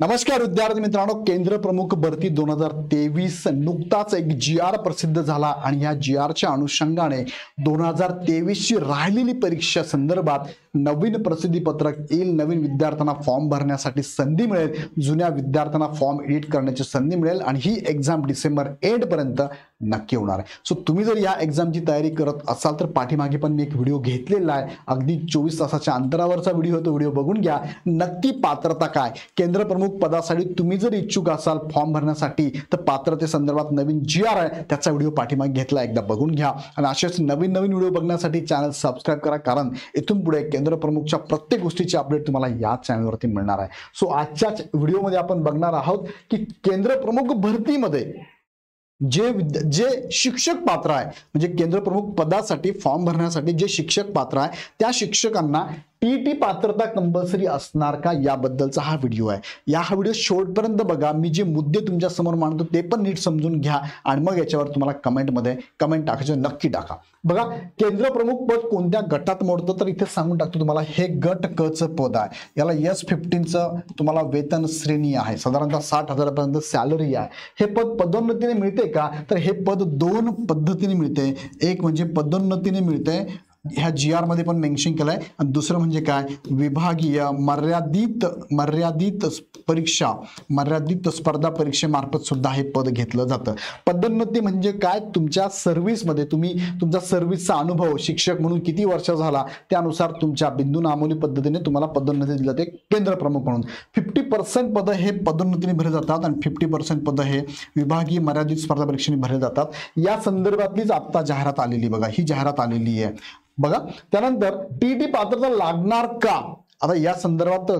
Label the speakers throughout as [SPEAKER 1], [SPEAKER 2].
[SPEAKER 1] नमस्कार विद्यार्थी मित्रांनो, केंद्र प्रमुख भरती 2023 नुकताच एक GR प्रसिद्ध झाला आणि या GRच्या अनुषंगाने 2023 ची राहिलेली परीक्षा संदर्भात नवीन प्रसिद्धी पत्रक येईल. नवीन विद्यार्थ्यांना फॉर्म भरण्यासाठी संधी मिळेल, जुन्या विद्यार्थ्यांना फॉर्म एडिट करण्याची संधी मिळेल आणि ही एक्झाम डिसेंबर एंड पर्यंत नक्की होणार आहे. सो तुम्ही जर या एक्झामची तयारी करत असाल तर पाठीमागे पण मी एक व्हिडिओ घेतलेला आहे, अगदी 24 तासाच्या अंतरावरचा व्हिडिओ, तो व्हिडिओ बघून घ्या. नक्की पात्रता काय, केंद्र प्रमुख पदासाठी तुम्ही जर इच्छुक असाल फॉर्म भरण्यासाठी तर पात्रतेसंदर्भात नवीन GR आहे त्याचा व्हिडिओ पाठीमागे घेतला, एकदा बघून घ्या. आणि असेच नवीन नवीन व्हिडिओ बघण्यासाठी चॅनल सबस्क्राइब करा, कारण इथून पुढे केंद्र प्रमुखच्या प्रत्येक गोष्टीची अपडेट तुम्हाला या चॅनलवरती मिळणार आहे. सो आजच्या व्हिडिओमध्ये आपण बघणार आहोत की केंद्र प्रमुख भरतीमध्ये जे शिक्षक पात्र आहे, म्हणजे केंद्र प्रमुख पदासाठी फॉर्म भरण्यासाठी जे शिक्षक पात्र आहे त्या शिक्षकांना TET पात्रता कंपल्सरी असणार का याबद्दलचा हा व्हिडिओ आहे. हा व्हिडिओ शेवटपर्यंत बघा. मी जे मुद्दे तुमच्या समोर मांडतो ते पण नीट समजून घ्या आणि मग याच्यावर तुम्हाला कमेंट टाकायचे नक्की टाका. बघा, केंद्र प्रमुख पद कोणत्या गटात मोडतं तर इथे सांगून टाकतो तुम्हाला. हे गट क चं पद आहे, याला S15चं तुम्हाला वेतन श्रेणी आहे, साधारणतः 60,000 पर्यंत सॅलरी आहे. हे पद पदोन्नतीने मिळते का तर हे पद दोन पद्धतीने मिळते. एक म्हणजे पदोन्नतीने मिळते, ह्या GR मध्ये पण मेन्शन केलंय, आणि दुसरं म्हणजे काय, विभागीय मर्यादित स्पर्धा परीक्षेमार्फत सुद्धा हे पद घेतलं जातं. पदोन्नती म्हणजे काय, तुमच्या सर्व्हिसमध्ये तुम्ही तुमचा सर्व्हिसचा अनुभव शिक्षक म्हणून किती वर्ष झाला त्यानुसार तुमच्या बिंदू नामोली पद्धतीने तुम्हाला पदोन्नती दिली जाते केंद्र प्रमुख म्हणून. 50% पद हे पदोन्नतीने भरले जातात आणि 50% पद हे विभागीय मर्यादित स्पर्धा परीक्षेने भरले जातात. या संदर्भातलीच आता जाहिरात आलेली बघा, ही जाहिरात आलेली आहे बघा. त्यानंतर TET पात्रता लागणार का, आता या संदर्भात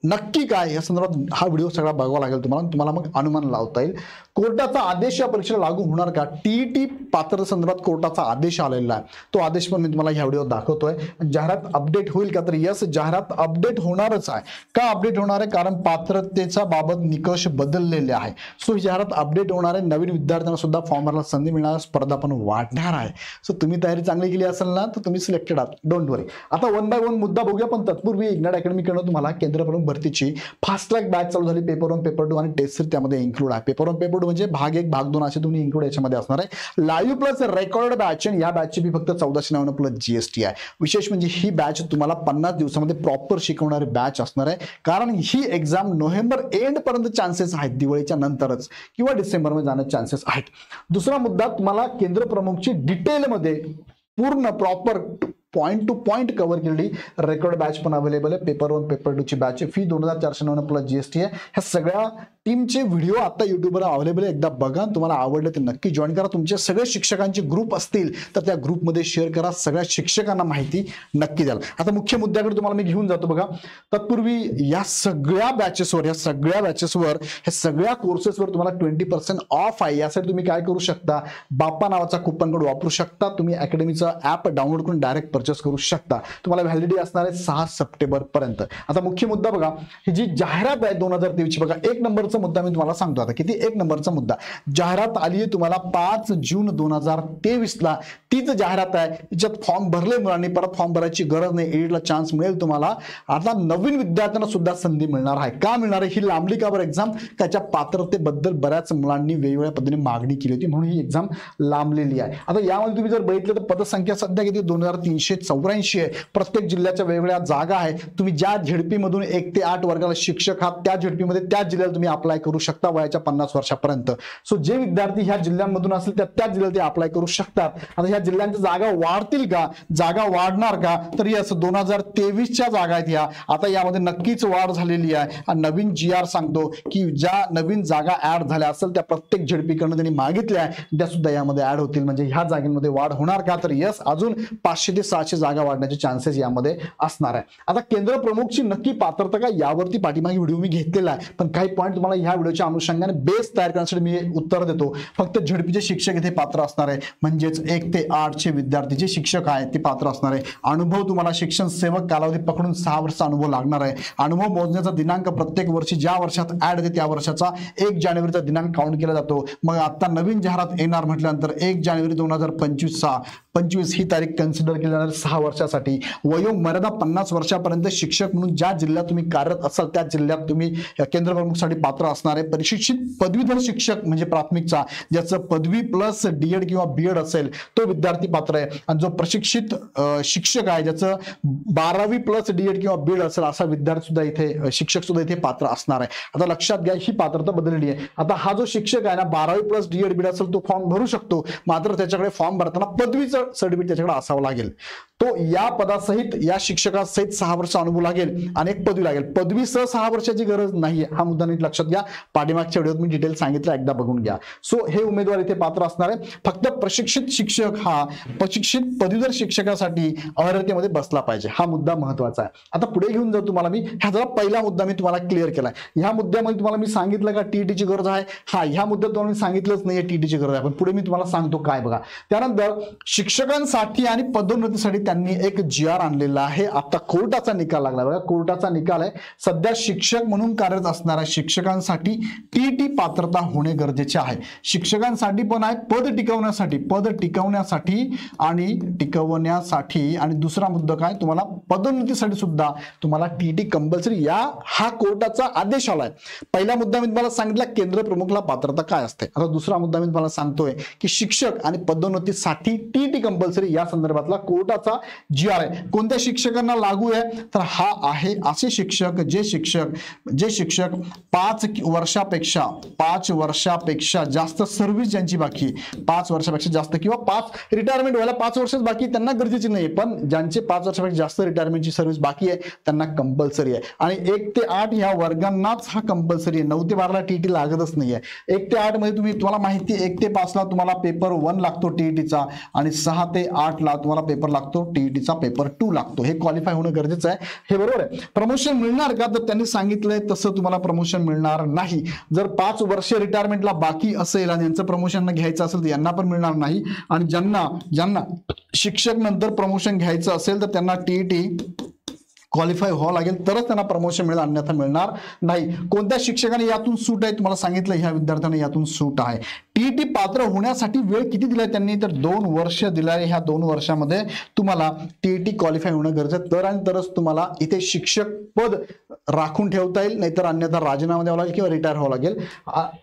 [SPEAKER 1] नक्की काय, या संदर्भात हा व्हिडिओ सगळा बघावा लागेल तुम्हाला मग अनुमान लावता येईल. कोर्टाचा आदेश या परीक्षेला लागू होणार का, TET पात्रता संदर्भात कोर्टाचा आदेश आलेला आहे, तो आदेश पण मी तुम्हाला ह्या व्हिडिओ दाखवतोय. जाहिरात अपडेट होईल का तर यस, जाहिरात अपडेट होणारच आहे. का अपडेट होणार आहे, कारण पात्रतेचा बाबत निकष बदललेले आहे. सो ही जाहिरात अपडेट होणार आहे. नवीन विद्यार्थ्यांना सुद्धा फॉर्म भरायला संधी मिळणार, स्पर्धा पण वाढणार आहे. सो तुम्ही तयारी चांगली केली असेल ना तर तुम्ही सिलेक्टेड आहात, डोंट वरी. आता वन बाय वन मुद्दा बघूया, पण तत्पूर्वी इग्नाइट अकॅडमीकडून तुम्हाला केंद्र प्रमुख भरतीची फास्ट ट्रॅक बॅच चालू झाली. पेपर 1, पेपर 2 आणि टेस्ट सीरीज त्यामध्ये इन्क्लूड आहे. पेपर 1, पेपर 2 म्हणजे भाग 1, भाग 2 असे दोन्ही इन्क्लूड याच्यामध्ये असणार आहे. लाईव्ह प्लस रेकॉर्ड बॅच, आणि या बॅचची फी फक्त 1499 प्लस GST आहे. विशेष म्हणजे ही बॅच तुम्हाला 50 दिवसामध्ये प्रॉपर शिकवणारी बॅच असणार आहे, कारण ही एक्झाम नोव्हेंबर एंड पर्यंत चान्सेस आहेत, दिवाळीच्या नंतरच किंवा डिसेंबरमध्ये जाण्याचे चान्सेस आहेत. दुसरा मुद्दा, तुम्हाला केंद्र प्रमुखची डिटेलमध्ये पूर्ण proper point two point cover केलेली रेकॉर्ड बॅच पण अवेलेबल आहे. पेपर 1, पेपर 2 ची बॅच फी 2499 प्लस GST आहे. ह्या सगळ्या टीमचे व्हिडिओ आता युट्यूबवर अवेलेबल आहे, एकदा बघा. तुम्हाला आवडले तर नक्की जॉईन करा. तुमचे सगळे शिक्षकांचे ग्रुप असतील तर त्या ग्रुपमध्ये शेअर करा, सगळ्या शिक्षकांना माहिती नक्की द्याल. आता मुख्य मुद्द्याकडे तुम्हाला मी घेऊन जातो बघा. तत्पूर्वी या सगळ्या बॅचेसवर ह्या सगळ्या कोर्सेसवर तुम्हाला 20% ऑफ आहे. यासाठी तुम्ही काय करू शकता, बाप्पा नावाचा कुपन कोड वापरू शकता. तुम्ही अकॅडमीचा ॲप डाउनलोड करून डायरेक्ट परचेस करू शकता. तुम्हाला व्हॅलिडिटी असणार आहे 6 सप्टेंबर पर्यंत. आता मुख्य मुद्दा बघा, ही जी जाहिरात आहे 2023 ची बघा, 1 नंबरचा मुद्दा मी तुम्हाला सांगतो. आता किती, 1 नंबरचा मुद्दा, जाहिरात आली आहे तुम्हाला 5 जून 2023 ला. तीच जाहिरात आहे, याच्यात फॉर्म भरले मुलांनी, परत फॉर्म भरायची गरज नाही, एडिटला चान्स मिळेल तुम्हाला. आता नवीन विद्यार्थ्यांना सुद्धा संधी मिळणार आहे. का मिळणार आहे, ही लांबली का बरं एक्झाम, त्याच्या पात्रतेबद्दल बऱ्याच मुलांनी वेगवेगळ्या पद्धतीने मागणी केली होती, म्हणून ही एक्झाम लांबलेली आहे. आता यामध्ये तुम्ही जर बघितलं तर पदसंख्या सध्या किती, 2384 आहे. प्रत्येक जिल्ह्याच्या वेगवेगळ्या जागा आहे. तुम्ही ज्या झेडपी मधून 1 ते 8 वर्गाला शिक्षक आहात त्या झेडपी मध्ये त्या जिल्ह्याला तुम्ही अप्लाय करू शकता वयाच्या 50 वर्षापर्यंत. सो जे विद्यार्थी ह्या जिल्ह्यांमधून असतील त्या जिल्ह्यात ते अप्लाय करू शकतात. आता ह्या जिल्ह्यांच्या जागा वाढतील का, जागा वाढणार का तर यस, 2023च्या जागा आहेत ह्या. आता यामध्ये नक्कीच वाढ झालेली आहे. आणि नवीन GR सांगतो की ज्या नवीन जागा ऍड झाल्या असेल त्या प्रत्येक झेडपीकडनं त्यांनी मागितल्या आहे, त्या सुद्धा यामध्ये ऍड होतील. म्हणजे ह्या जागांमध्ये वाढ होणार का तर यस, अजून 500 ते 600 जागा वाढण्याचे चान्सेस यामध्ये असणार आहे. आता केंद्र प्रमुखची नक्की पात्रता का यावरती पाठीमागे व्हिडिओ मी घेतलेला आहे, पण काही पॉईंट तुम्हाला ह्या व्हिडिओच्या अनुषंगाने बेस तयार करण्यासाठी मी उत्तर देतो. फक्त झेडपीचे शिक्षक इथे पात्र असणार आहे, म्हणजेच 1 ते 8 चे विद्यार्थी जे शिक्षक आहेत ते पात्र असणार आहे. अनुभव तुम्हाला शिक्षण सेवक कालावधी पकडून 6 वर्षाचा अनुभव लागणार आहे. अनुभव मोजण्याचा दिनांक प्रत्येक वर्षी ज्या वर्षात ऍड येते त्या वर्षाचा 1 जानेवारीचा दिनांक काउंट केला जातो. मग आता नवीन जाहिरात येणार म्हटल्यानंतर 1 जानेवारी 2025 चा 2025 ही तारीख कन्सिडर केली जाणार 6 वर्षासाठी. वयोमर्यादा 50 वर्षापर्यंत शिक्षक म्हणून ज्या जिल्ह्यात तुम्ही कार्यरत असाल त्या जिल्ह्यात तुम्ही केंद्र प्रमुखसाठी पात्र असणारे प्रशिक्षित पदवीधर शिक्षक म्हणजे प्राथमिकचा ज्याचं पदवी प्लस डीएड किंवा बीएड असेल तो विद्यार्थी पात्र आहे. आणि जो प्रशिक्षित शिक्षक आहे ज्याचं 12वी प्लस डीएड किंवा बीएड असेल असा विद्यार्थी सुद्धा इथे शिक्षक सुद्धा इथे पात्र असणार आहे. आता लक्षात घ्या ही पात्रता बदलली आहे. आता हा जो शिक्षक आहे ना 12वी प्लस डीएड बीएड असेल तो फॉर्म भरू शकतो, मात्र त्याच्याकडे फॉर्म भरताना पदवीचं सर्टिफिकेट त्याच्याकडे असावं लागेल. तो या पदासहित या शिक्षकासहित 6 वर्ष अनुभव लागेल आणि एक पदवी लागेल. पदवीसह 6 वर्षाची गरज नाहीये, हा मुद्दा नीट लक्षात घ्या. पाठीमागच्या व्हिडिओत मी डिटेल सांगितलं, एकदा बघून घ्या. सो हे उमेदवार इथे पात्र असणार आहे. फक्त प्रशिक्षित शिक्षक हा प्रशिक्षित पदवीधर शिक्षकासाठी अर्हतेमध्ये बसला पाहिजे, हा मुद्दा महत्वाचा आहे. आता पुढे घेऊन जाऊ तुम्हाला मी. हा जरा पहिला मुद्दा मी तुम्हाला क्लिअर केलाय. ह्या मुद्द्यामध्ये तुम्हाला मी सांगितलं का टीईटीची गरज आहे? हा, ह्या मुद्द्यात तुम्हाला मी सांगितलंच नाहीये टीईटीची गरज आहे, पण पुढे मी तुम्हाला सांगतो काय बघा. त्यानंतर शिक्षकांसाठी आणि पदोन्नतीसाठी त्यांनी एक GR आणलेला आहे. आता कोर्टाचा निकाल लागला बघा, कोर्टाचा निकाल आहे. सध्या शिक्षक म्हणून कार्यरत असणाऱ्या शिक्षकांसाठी टीईटी पात्रता होणे गरजेचे आहे. शिक्षकांसाठी पण आहे, पद टिकवण्यासाठी आणि दुसरा मुद्दा काय तुम्हाला पदोन्नतीसाठी सुद्धा तुम्हाला टीईटी कंपल्सरी, हा कोर्टाचा आदेश आलाय. पहिला मुद्दा मी तुम्हाला सांगितला केंद्र प्रमुखला पात्रता काय असते. आता दुसरा मुद्दा मी तुम्हाला सांगतोय की शिक्षक आणि पदोन्नतीसाठी टीईटी कंपल्सरी या संदर्भातला कोर्टाचा GR आहे. कोणत्या शिक्षकांना लागू आहे तर हा आहे असे शिक्षक जे शिक्षक 5 वर्षापेक्षा जास्त सर्व्हिस ज्यांची बाकी 5 वर्षापेक्षा जास्त किंवा 5 रिटायरमेंट व्हायला 5 वर्षच बाकी त्यांना गरजेची नाही, पण ज्यांचे 5 वर्षापेक्षा जास्त रिटायरमेंटची सर्व्हिस बाकी आहे त्यांना कंपल्सरी आहे. आणि 1 ते 8 या वर्गांनाच हा कंपल्सरी आहे. 9 ते 12 ला टीईटी लागतच नाहीये. 1 ते 8 मध्ये तुम्हाला माहिती आहे 1 ते 5 ला तुम्हाला पेपर 1 लागतो टीईटीचा आणि 6 ते 8 ला तुम्हाला पेपर लागतो टीईटीचा पेपर 2 लागतो. हे क्वालिफाय होणं गरजेचं आहे, हे बरोबर आहे. प्रमोशन मिळणार का तर त्यांनी सांगितलंय तसं तुम्हाला प्रमोशन मिळणार नाही. जर 5 वर्ष रिटायरमेंटला बाकी असेल आणि यांचं प्रमोशन घ्यायचं असेल तर यांना पण मिळणार नाही. आणि ज्यांना शिक्षक नंतर प्रमोशन घ्यायचं असेल तर त्यांना टीईटी क्वालिफाय व्हावं लागेल तरच त्यांना प्रमोशन मिळेल, अन्यथा मिळणार नाही. कोणत्या शिक्षकाने यातून सूट आहे तुम्हाला सांगितलं, ह्या विद्यार्थ्यांना यातून सूट आहे. टीईटी पात्र होण्यासाठी वेळ किती दिलाय त्यांनी तर 2 वर्ष दिलाय. ह्या 2 वर्षामध्ये तुम्हाला टीईटी क्वालिफाय होणं गरजेचं, तर आणि तरच तुम्हाला इथे शिक्षक पद राखून ठेवता येईल, नाहीतर अन्यथा राजीनामा द्यावा लागेल किंवा रिटायर व्हावं लागेल.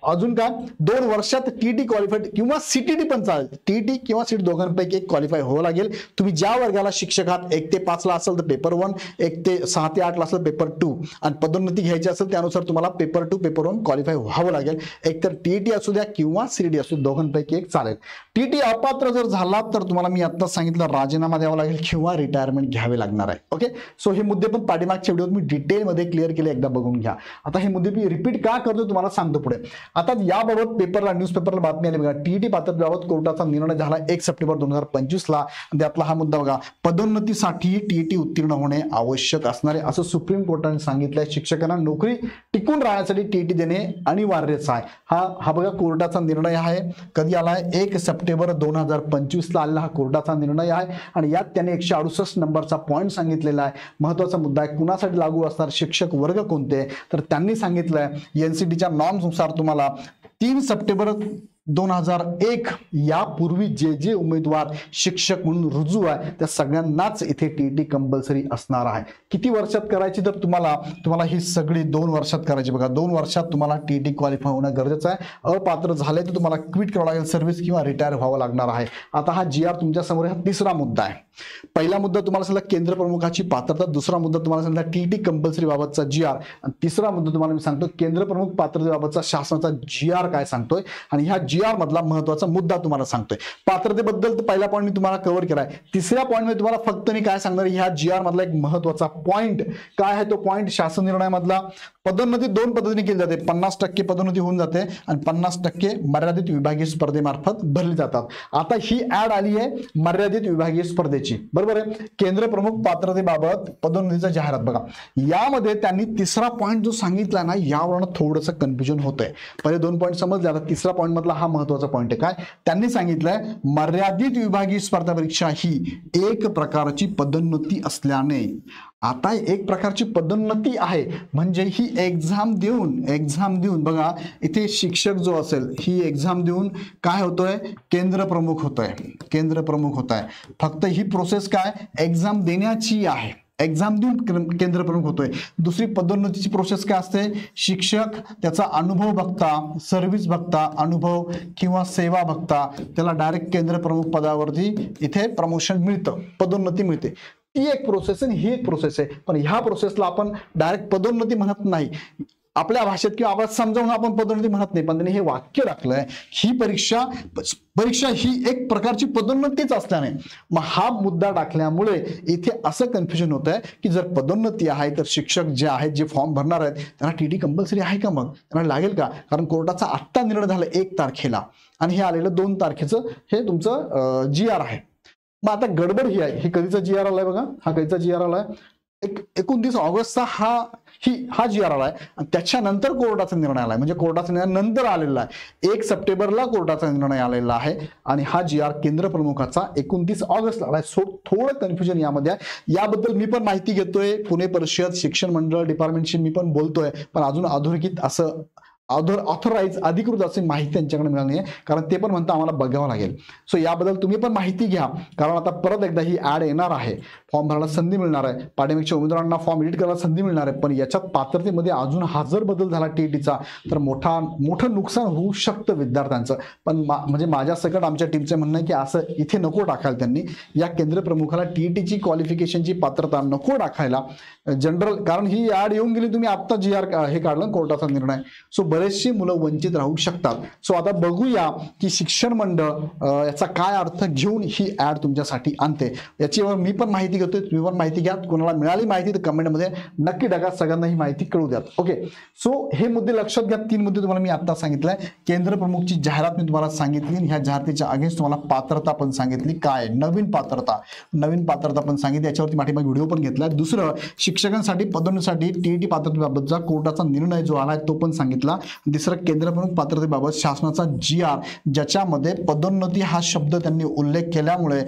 [SPEAKER 1] अजून काय 2 वर्षात टीईटी क्वालिफाईड किंवा सीटीटी पण चालेल. टीईटी किंवा सीटी दोघांपैकी एक क्वालिफाय व्हावं लागेल. तुम्ही ज्या वर्गाला शिक्षक आहात 1 ते 5 ला असेल तर पेपर 1, 1 ते 6 ते 8 ला असेल पेपर 2 आणि पदोन्नती घ्यायची असेल त्यानुसार तुम्हाला पेपर 2 पेपर 1 क्वालिफाय व्हावं लागेल. एक तर टीईटी असू द्या किंवा सीटीटी असू द्या, दोघांपैकी एक चालेल. टीईटी अपात्र जर झाला तर तुम्हाला मी आता सांगितलं राजीनामा द्यावा लागेल किंवा रिटायरमेंट घ्यावे लागणार आहे. ओके, सो हे मुद्दे पण पाठीमागच्या व्हिडिओत मी डिटेलमध्ये क्लिअर केले, एकदा बघून घ्या. आता हे मुद्दे मी रिपीट का करतो तुम्हाला सांगतो पुढे. आता याबाबत पेपरला न्यूजपेपरला बातमी आली बघा, टीईटी पात्रतेबाबत कोर्टाचा निर्णय झाला 1 सप्टेंबर 2025 ला. त्यातला हा मुद्दा बघा, पदोन्नतीसाठी टीईटी उत्तीर्ण होणे आवश्यक असणारे असं सुप्रीम कोर्टाने सांगितलंय. शिक्षकांना नोकरी टिकून राहण्यासाठी टीईटी देणे अनिवार्यच आहे. हा बघा कोर्टाचा निर्णय आहे. कधी आलाय 1 सप्टेंबर 2025 ला आलेला हा कोर्टाचा निर्णय आहे. आणि यात त्याने 168 नंबरचा पॉईंट सांगितलेला आहे. महत्वाचा मुद्दा आहे, कुणासाठी लागू असणार शिक्षक वर्ग कोणते तर त्यांनी सांगितलंय एनसीटीच्या नॉर्म्स नुसार तुम्हाला 3 सप्टेंबर 2001 यापूर्वी जे उमेदवार शिक्षक म्हणून रुजू आहे त्या सगळ्यांनाच इथे टीईटी कंपल्सरी असणार आहे. किती वर्षात करायची तर तुम्हाला ही सगळी 2 वर्षात करायची बघा. 2 वर्षात तुम्हाला टीईटी क्वालिफाय होणं गरजेचं आहे. अपात्र झाले तर तुम्हाला क्विट करावं लागेल सर्व्हिस किंवा रिटायर व्हावं लागणार आहे. आता हा GR तुमच्या समोर हा तिसरा मुद्दा आहे. पहिला मुद्दा तुम्हाला सांगितला केंद्र प्रमुखाची पात्रता, दुसरा मुद्दा तुम्हाला सांगितला टीईटी कंपल्सरी बाबतचा GR आणि तिसरा मुद्दा तुम्हाला मी सांगतो केंद्र प्रमुख पात्रतेबाबतचा शासनाचा GR काय सांगतोय आणि ह्या GR मधला महत्वाचा मुद्दा तुम्हाला सांगतोय. पात्रतेबद्दल तर पहिला पॉईंट मी तुम्हाला कव्हर केलाय. तिसऱ्या पॉईंट मध्ये तुम्हाला फक्त मी काय सांगणार ह्या GR मधला एक महत्वाचा पॉईंट काय आहे तो पॉईंट शासन निर्णयामधला. पदोन्नती 2 पद्धतीने केली जाते. 50% पदोन्नती होऊन जाते आणि 50% मर्यादित विभागीय स्पर्धेमार्फत भरली जातात. आता ही ऍड आली आहे मर्यादित विभागीय स्पर्धेची, बरोबर आहे. केंद्र प्रमुख पात्रतेबाबत पदोन्नतीचा जाहिरात बघा, यामध्ये त्यांनी तिसरा पॉईंट जो सांगितला ना यावरून थोडंसं कन्फ्युजन होतंय. पहिले 2 पॉईंट समजले, आता तिसरा पॉईंट मधला हा महत्वाचा पॉइंट आहे. काय त्यांनी सांगितलंय, मर्यादित विभागीय स्पर्धा परीक्षा ही एक प्रकारची पदोन्नती असल्याने, आता एक प्रकारची पदोन्नती आहे म्हणजे ही एक्झाम देऊन बघा इथे शिक्षक जो असेल ही एक्झाम देऊन काय होतोय, केंद्र प्रमुख होतोय. फक्त ही प्रोसेस काय एक्झाम देण्याची आहे, एक्झाम देऊन केंद्र प्रमुख होतोय. दुसरी पदोन्नतीची प्रोसेस काय असते, शिक्षक त्याचा अनुभव बघता, सर्व्हिस बघता, अनुभव किंवा सेवा बघता त्याला डायरेक्ट केंद्र प्रमुख पदावरती इथे प्रमोशन मिळतं, पदोन्नती मिळते. ती एक प्रोसेस आहे, ही एक प्रोसेस आहे. पण ह्या प्रोसेसला आपण डायरेक्ट पदोन्नती म्हणत नाही, आपल्या भाषेत किंवा आवाज समजावून आपण पदोन्नती म्हणत नाही. पण त्यांनी हे वाक्य टाकलंय, ही परीक्षा ही एक प्रकारची पदोन्नतीच असल्याने. मग हा मुद्दा टाकल्यामुळे इथे असं कन्फ्युजन होत आहे की जर पदोन्नती आहे तर शिक्षक जे आहेत, जे फॉर्म भरणार आहेत त्यांना टीटी कंपल्सरी आहे का, मग त्यांना लागेल का? कारण कोर्टाचा आत्ता निर्णय झाला 1 तारखेला आणि हे आलेलं 2 तारखेचं हे तुमचं GR आहे. मग आता गडबड ही आहे, हे कधीचा GR आलाय बघा, हा कधीचा GR आलाय 29 ऑगस्टचा हा GR आलाय आणि त्याच्यानंतर कोर्टाचा निर्णय आलाय, म्हणजे कोर्टाचा निर्णय नंतर आलेला आहे. 1 सप्टेंबरला कोर्टाचा निर्णय आलेला आहे आणि हा GR केंद्र प्रमुखाचा 29 ऑगस्टला आलाय. थोडं कन्फ्युजन यामध्ये आहे, याबद्दल मी पण माहिती घेतोय, पुणे परिषद शिक्षण मंडळ डिपार्टमेंटशी मी पण बोलतोय, पण अजून अधोरेखित असं ऑथराईज अधिकृत अशी माहिती त्यांच्याकडे मिळाली आहे, कारण ते पण म्हणतात आम्हाला बघावं लागेल. सो याबद्दल तुम्ही पण माहिती घ्या, कारण आता परत एकदा ही ऍड येणार आहे, फॉर्म भरायला संधी मिळणार आहे, पाठीमागच्या उमेदवारांना फॉर्म एडिट करायला संधी मिळणार आहे. पण याच्यात पात्रतेमध्ये अजून हा जर बदल झाला टीईटीचा तर मोठं नुकसान होऊ शकतं विद्यार्थ्यांचं. पण म्हणजे माझ्या सकट आमच्या टीमचं म्हणणं आहे की असं इथे नको टाकायला, त्यांनी या केंद्र प्रमुखाला टीईटीची क्वालिफिकेशनची पात्रता नको टाकायला जनरल, कारण ही ऍड येऊन गेली, तुम्ही आत्ता GR हे काढलं कोर्टाचा निर्णय. सो बरेचशी मुलं वंचित राहू शकतात. सो आता बघूया की शिक्षण मंडळ याचा काय अर्थ घेऊन ही ऍड तुमच्यासाठी आणते, याच्यावर मी पण माहिती घेतोय, तुम्ही पण माहिती घ्या. कोणाला मिळाली माहिती तर कमेंटमध्ये नक्की टाका, सगळ्यांना ही माहिती कळू द्या. ओके, सो हे मुद्दे लक्षात घ्या. 3 मुद्दे तुम्हाला मी आता सांगितलंय. केंद्र प्रमुखची जाहिरात मी तुम्हाला सांगितली, ह्या जाहिरातीच्या अगेन्स्ट तुम्हाला पात्रता पण सांगितली, काय नवीन पात्रता पण सांगितली, याच्यावरती पाठीमागे व्हिडिओ पण घेतलाय. दुसरं, शिक्षकांसाठी पदोन्नतीसाठी टीईटी पात्रतेबाबतचा कोर्टाचा निर्णय जो आलाय तो पण सांगितला. तिसरं, केंद्र प्रमुख पात्रतेबाबत शासनाचा GR, ज्याच्यामध्ये पदोन्नती हा शब्द त्यांनी उल्लेख केल्यामुळे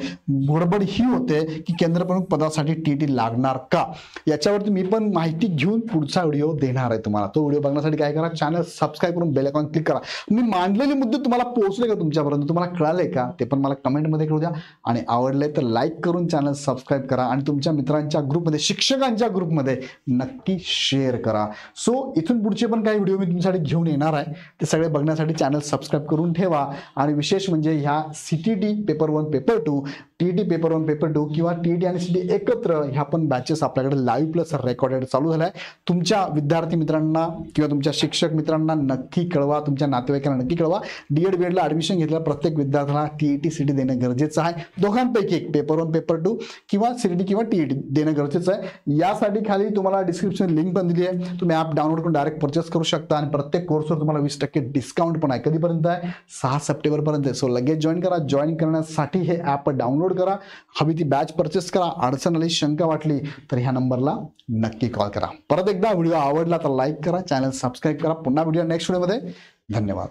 [SPEAKER 1] गडबड ही होते की केंद्र प्रमुख पदासाठी टीईटी लागणार का, याच्यावरती मी पण माहिती घेऊन पुढचा व्हिडिओ देणार आहे तुम्हाला. तो व्हिडिओ बघण्यासाठी काय करा, चॅनल सबस्क्राईब करून बेल आयकॉन क्लिक करा. मी मांडलेले मुद्दे तुम्हाला पोहोचले का, तुमच्यापर्यंत तुम्हाला कळाले का, ते पण मला कमेंटमध्ये कळू द्या. आणि आवडले तर लाईक करून चॅनल सबस्क्राईब करा आणि तुमच्या मित्रांच्या ग्रुपमध्ये, शिक्षकांच्या ग्रुपमध्ये नक्की शेअर करा. सो इथून पुढचे पण काही व्हिडिओ मी तुमच्यासाठी घेऊन येणार आहे, ते सगळे बघण्यासाठी चॅनल सबस्क्राईब करून ठेवा. आणि विशेष म्हणजे ह्या CTT paper 1 paper 2, TET paper 1 paper 2 किंवा TET आणि CT एकत्र ह्या पण बॅचेस आपल्याकडे लाईव्ह प्लस रेकॉर्डेड चालू झाल्या आहे. तुमच्या विद्यार्थी मित्रांना किंवा तुमच्या शिक्षक मित्रांना नक्की कळवा, तुमच्या नातेवाईकांना नक्की कळवा. DED BEdला ऍडमिशन घेतलेल्या प्रत्येक विद्यार्थ्याला TET CT देणं गरजेचं आहे. दोघांपैकी एक, पेपर 1 पेपर 2 किंवा CT किंवा TET देणं गरजेचं आहे. यासाठी खाली तुम्हाला डिस्क्रिप्शन लिंक पण दिली आहे, तुम्ही ऍप डाउनलोड करून डायरेक्ट परचेस करू शकता. आणि प्रत्येक कोर्सवर तुम्हाला 20% डिस्काउंट पण आहे. कधीपर्यंत आहे, 6 सप्टेंबरपर्यंत आहे. सो लगेच जॉईन करा. जॉईन करण्यासाठी हे ऍप डाउनलोड करा, हवी ती बॅच परचेस करा. अडचण आली, शंका वाटली तर ह्या नंबरला नक्की कॉल करा. परत एकदा व्हिडिओ आवडला तर लाईक करा, चॅनल सबस्क्राईब करा. पुन्हा व्हिडिओ नेक्स्ट व्हिडिओमध्ये. धन्यवाद.